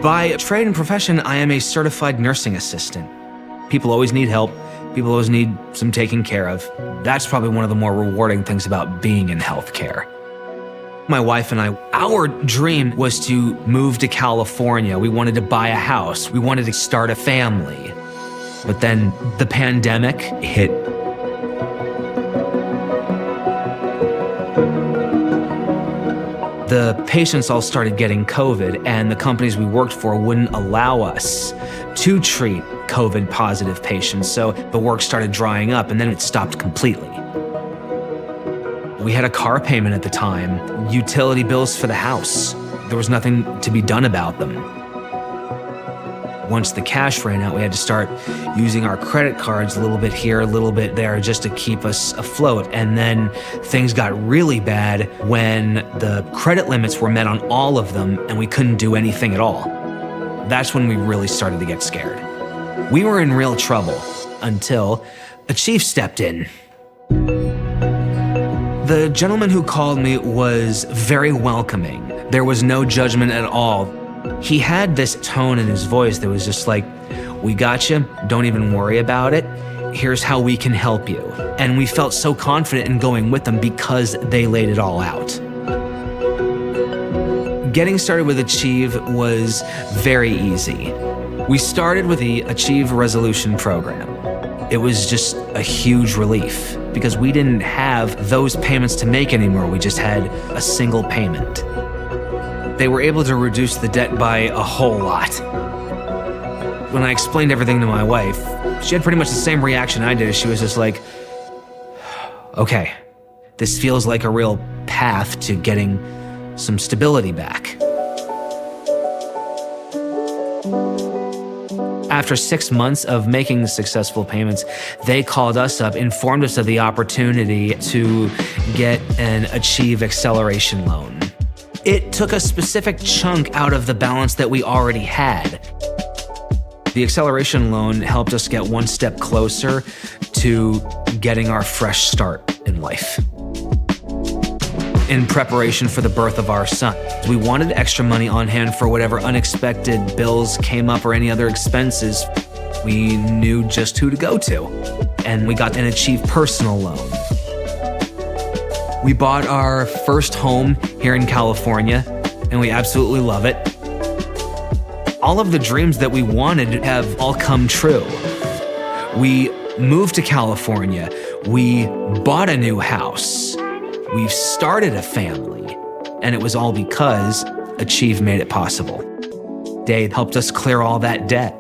By trade and profession, I am a certified nursing assistant. People always need help. People always need some taking care of. That's probably one of the more rewarding things about being in healthcare. My wife and I, our dream was to move to California. We wanted to buy a house. We wanted to start a family. But then the pandemic hit. The patients all started getting COVID, and the companies we worked for wouldn't allow us to treat COVID positive patients, so the work started drying up, and then it stopped completely. We had a car payment at the time, utility bills for the house. There was nothing to be done about them. Once the cash ran out, we had to start using our credit cards a little bit here, a little bit there, just to keep us afloat. And then things got really bad when the credit limits were met on all of them and we couldn't do anything at all. That's when we really started to get scared. We were in real trouble until a chief stepped in. The gentleman who called me was very welcoming. There was no judgment at all. He had this tone in his voice that was just like, "We got you, don't even worry about it. Here's how we can help you." And we felt so confident in going with them because they laid it all out. Getting started with Achieve was very easy. We started with the Achieve Resolution Program. It was just a huge relief because we didn't have those payments to make anymore. We just had a single payment. They were able to reduce the debt by a whole lot. When I explained everything to my wife, she had pretty much the same reaction I did. She was just like, "Okay, this feels like a real path to getting some stability back." After 6 months of making successful payments, they called us up, informed us of the opportunity to get an Achieve Acceleration Loan. It took a specific chunk out of the balance that we already had. The acceleration loan helped us get one step closer to getting our fresh start in life. In preparation for the birth of our son, we wanted extra money on hand for whatever unexpected bills came up or any other expenses. We knew just who to go to, and we got an Achieve Personal Loan. We bought our first home here in California, and we absolutely love it. All of the dreams that we wanted have all come true. We moved to California. We bought a new house. We've started a family, and it was all because Achieve made it possible. They helped us clear all that debt.